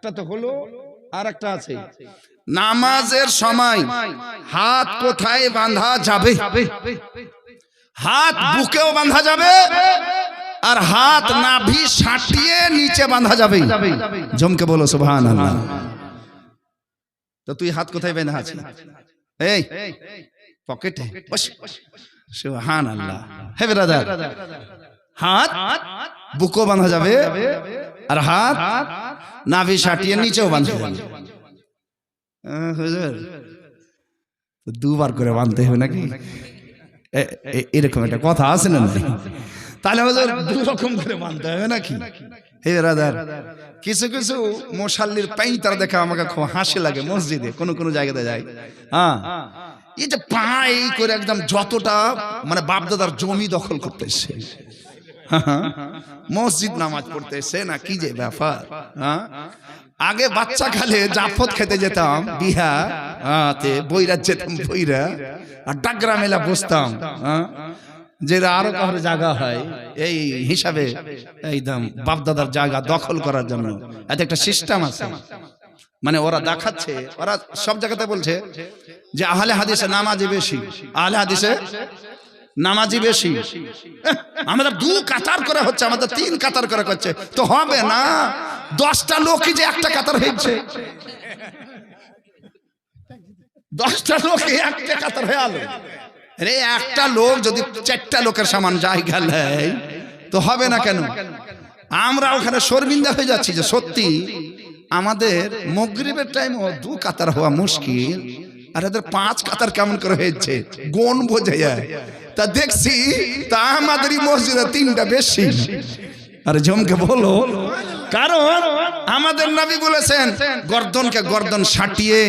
একটা তো হলো, আর একটা আছে নামাজের সময় হাত কোথায় বাঁধা যাবে? হাত বুকেও বাঁধা যাবে, আর হাত নাভি সাটিয়ে নিচে বাঁধা যাবে। জমকে বলো সুবহানাল্লাহ। তো তুই হাত কোথায় বেঁধে আছিস? এই পকেটে। সুবহানাল্লাহ। হে ব্রাদার, হাত বুকও বাঁধা যাবে, আর হাত নাভি সাটিয়ে নিচেও বাঁধা যাবে। হুজুর দুবার করে বাঁধতে হবে নাকি? এরকম একটা কথা আছে না? তাহলে হুজুর দু রকম করে বাঁধতে হবে নাকি? হে ব্রাদার, কিছু কিছু মুসাল্লির পাইতারা দেখা আমাকে খুব হাসি লাগে। মসজিদে কোন কোন জায়গাতে যাই, হ্যাঁ, এই যে পা এই করে একদম যতটা মানে বাপদাদার জমি দখল করতেছে, মসজিদ নামাজ পড়তেছে না, কি যে ব্যাপার। আগে বাচ্চা কালে জাফত খেতে যেতাম বিহাতে, বইরা যেতাম, বইরা আর ডাকরা মেলা বসতাম, যে আরো কারো জায়গা হয় এই হিসাবে একদম বাপদাদার জায়গা দখল করার জন্য। এত একটা সিস্টেম আছে, মানে ওরা দেখাচ্ছে, ওরা সব জায়গাতে বলছে যে আহলে হাদিসে নামাজি বেশি, আহলে হাদিসে নামাজি বেশি। আমাদের 2 কাতার করে হচ্ছে, আমাদের 3 কাতার করে করছে, তো হবে না। 10টা লোকই যে একটা কাতার হয়েছে, 10টা লোকই একটা কাতার হয়ে আলো। আরে একটা লোক যদি 4টা লোকের সমান জায়গা নেয় তো হবে না কেন? আমরা ওখানে শর্মিন্দা হয়ে যাচ্ছি যে সত্যি আমাদের মাগরিবের টাইমও 2 কাতার হওয়া মুশকিল, আর এদের 5 কাতার কেমন করে হয়েছে গোন বোঝা যায়। তা দেখছি তা আমাদেরই মসজিদে 3টা বেশি। আরে জমকে বলো, কারণ আমাদের নবী বলেছেন গর্দনকে গর্দন সাটিয়ে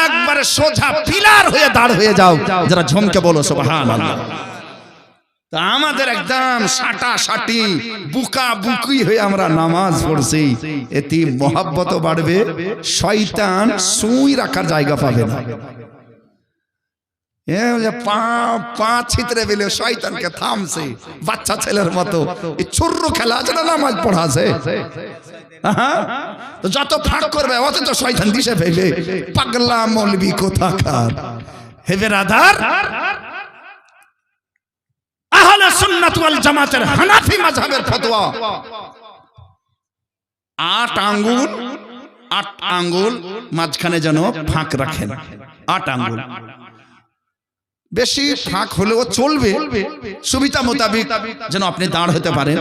একবারে সোজা পিলার হয়ে দাঁড় হয়ে যাও। যারা ঝমকে বলো সুবহানাল্লাহ। তা আমাদের একদম সাটা সাটি বুকা বুকি হয়ে আমরা নামাজ পড়ছি, এতে মহব্বতও বাড়বে, শয়তান সুই রাখার জায়গা পাবে না। পা ছিতরে বেলে শয়তানকে থামছে, বাচ্চা ছেলের মতো এই ছুররু খেলা আছে না, নামাজ পড়া আছে, যত ফাঁক করবে অথচ শয়তান দিশে ফেলে। পাগলা মৌলবি কোথাকার। হে বেরাদার, আহলে সুন্নাত ওয়াল জামাতের হানাফি মাযহাবের ফতোয়া 8 আঙ্গুল মাঝখানে যেন ফাঁক রাখেন। 8 আঙ্গুল, বেশি ফাঁক হলেও চলবে, সুবিধা মোতাবেক যেন আপনি দাঁড় হতে পারেন।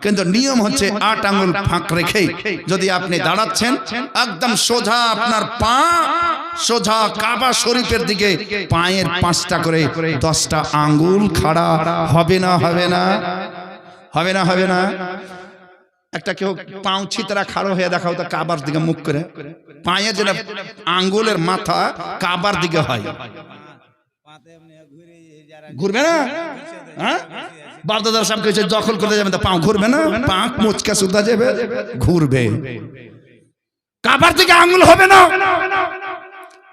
কিন্তু নিয়ম হচ্ছে 8 আঙ্গুল ফাঁক রেখে যদি আপনি দাঁড়াচ্ছেন, একদম সোজা আপনার পা সোজা কাবা শরীফের দিকে, পায়ের 5টা করে 10টা আঙ্গুল খাড়া হবে না? হবে না? হবে না? হবে না? একটা কেউ পাও ছিতরা খাড়ো হয়ে দেখাও তো কাবার দিকে মুখ করে, পায়ের যেন আঙ্গুলের মাথা কাবার দিকে হয়। ঘুরবে না? হ্যাঁ, বাপদাদার সাহেব কেছে দখল করতে যাবে, পা ঘুরবে না? পা মুচকা সুদা যাবে, ঘুরবে। কাবার দিকে আঙ্গুল হবে না,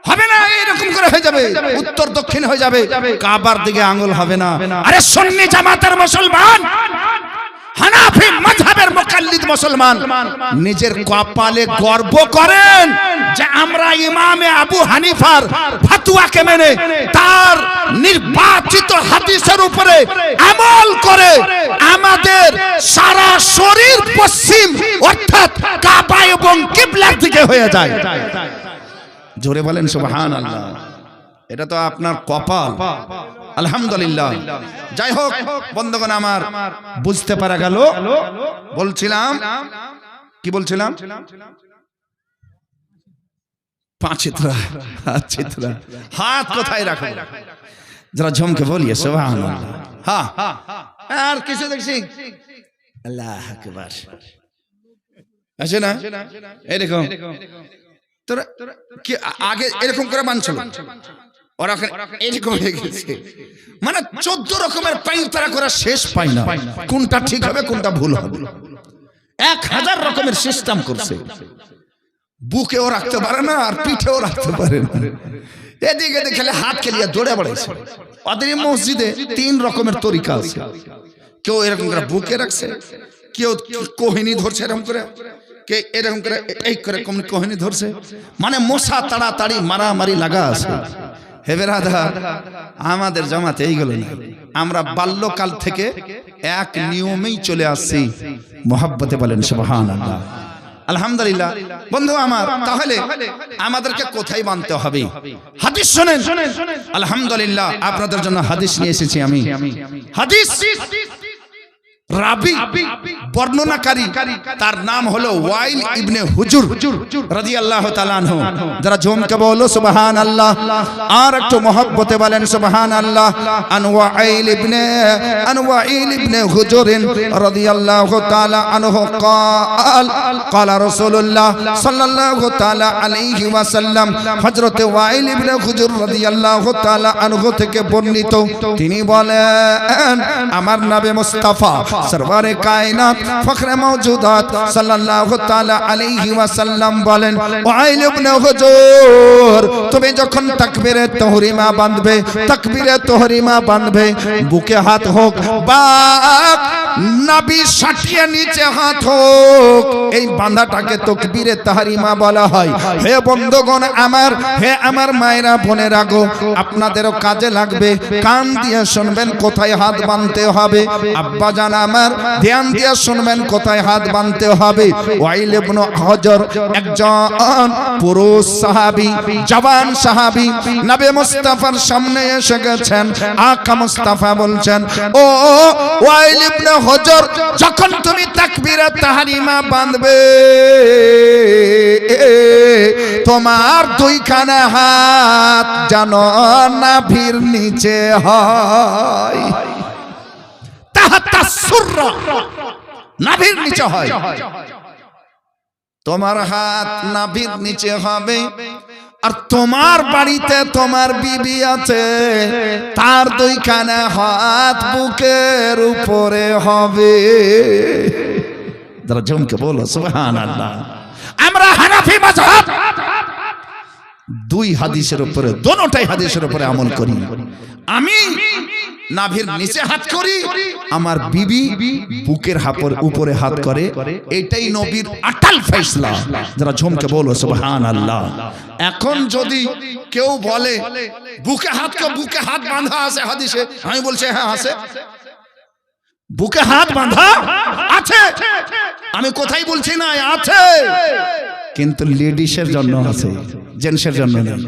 হবে না, এরকম করে হয়ে যাবে, উত্তর দক্ষিণ হয়ে যাবে, কাবার দিকে আঙ্গুল হবে না। আরে সুন্নি জামাতের মুসলমান, হানাফি মাযহাবের মুকাল্লিদ মুসলমান নিজের কপালে গর্ব করেন যে আমরা ইমামে আবু হানিফার ফতোয়াকে মেনে তার নির্বাচিত হাদিসের উপরে আমল করে আমাদের সারা শরীর পশ্চিম অর্থাৎ কাবা এবং কিবলার দিকে হয়ে যায়। জোরে বলেন সুবহানাল্লাহ। এটা তো আপনার কপাল, আলহামদুলিল্লাহ। যাই হোক বন্ধুগণ আমার, বুঝতে পারা গেল। বলছিলাম কি বলছিলাম? 5 ছিতরা, হাত কোথায় রাখো? যারা ঝমকে বলিয়ে সুবহানাল্লাহ। হ্যাঁ, আর কিছু দেখছি আল্লাহু আকবার আছে না? এরকম তোরা কি আগে এরকম করে মানছিল, ওরা এরকম হয়ে গেছে, মানে 14 রকমের পাইতারা করা শেষ পাই না, কোনটা ঠিক হবে কোনটা ভুল হবে। 1000 রকমের সিস্টেম করছে, বুকেও রাখতে পারে না আর পিঠেও রাখতে পারে না, এদিকে দেখলে হাত খেলিয়ে দৌড়ে বেড়াইছে। ওদের মসজিদে 3 রকমের তরিকা আছে। কেউ এরকম করে বুকে রাখছে, কেউ কোহিনী ধরছে এরকম করে, কে এরকম করে এই করে কোহনি ধরছে, মানে মশা তাড়াতাড়ি মারামারি লাগা আছে। হে বেরাদার, আমাদের জামাতে এইগুলো না। আমরা বাল্যকাল থেকে এক নিয়মেই চলে আসছি, মোহাব্বতে বলেন সুবহানাল্লাহ। আলহামদুলিল্লাহ বন্ধু আমার, তাহলে আমাদেরকে কোথায় মানতে হবে? হাদিস শুনেন। আলহামদুলিল্লাহ আপনাদের জন্য হাদিস নিয়ে এসেছি আমি। হাদিস রাবি বর্ণনাকারী, তার নাম হলো ওয়াইল ইবনে হুজুর রাদিয়াল্লাহু তাআলা আনহু। যারা জমকে বলো সুবহানাল্লাহ, আর একটু মহব্বতে বলেন সুবহানাল্লাহ। আন ওয়াইল ইবনে হুজুর রাদিয়াল্লাহু তাআলা আনহু قال قال رسول الله সাল্লাল্লাহু তাআলা আলাইহি ওয়াসাল্লাম, হযরত ওয়াইল ইবনে হুজুর রাদিয়াল্লাহু তাআলা আনহু থেকে বর্ণিত, তিনি বলেন আমার নবী মুস্তাফা সরওয়ারে কায়নাত ফখরে মওজুদাত সাল্লাল্লাহু তাআলা আলাইহি ওয়াসাল্লাম বলেন, ওয়াইল ইবনে হুজুর তুমি যখন তাকবীরে তাহরিমা বাঁধবে, তাকবীরে তাহরিমা বাঁধবে, বুকে হাত হোক বা নাভি সাটিয়ে নিচে হাত হোক, এই বাঁধাটাকে তাকবীরে তাহরিমা বলা হয়। হে বন্ধুগণ আমার, হে আমার মায়েরা বোনেরা গো, আপনাদেরও কাজে লাগবে, কান দিয়ে শুনবেন কোথায় হাত বাঁধতে হবে। আব্বা জান আমার ধ্যান দিয়ে শুনবেন কোথায় হাত বাঁধতে হবে। ওয়াইল ইবনে হুজুর একজন পুরুষ সাহাবী, জওয়ান সাহাবী, নবী মুস্তাফার সামনে এসে গেছেন। আকা মুস্তাফা বলছেন, ও ওয়াইল ইবনে হুজুর যখন তুমি তাকবীরে তাহরিমা বাঁধবে, তোমার দুইখানা হাত যেন নাভির নিচে হয়, নাভির নিচে হয়। তোমার হাত নাভির নিচে হবে। আর তোমার বাড়িতে তোমার বিবি আছে, তার দুইখানা হাত বুকের উপরে হবে। যারা জমকে বলো সুবহানাল্লাহ। আমরা হানাফি মাযহাব দুই হাদিসের উপরে, দোনোটাই হাদিসের উপরে আমল করি। আমি নাভির নিচে হাত করি, আমার বিবি বুকের উপরে হাত করে। এটাই নবীর আটাল ফয়সালা। যারা ঝুমকে বলো সুবহানাল্লাহ। এখন যদি কেউ বলে বুকে হাত বাঁধা আছে হাদিসে, আমি বলছি হ্যাঁ আছে, বুকে হাত বাঁধা আছে, আমি কোথায় বলছি না আছে, কিন্তু লেডিসের জন্য আছে, জেন্টসের জন্য নেই।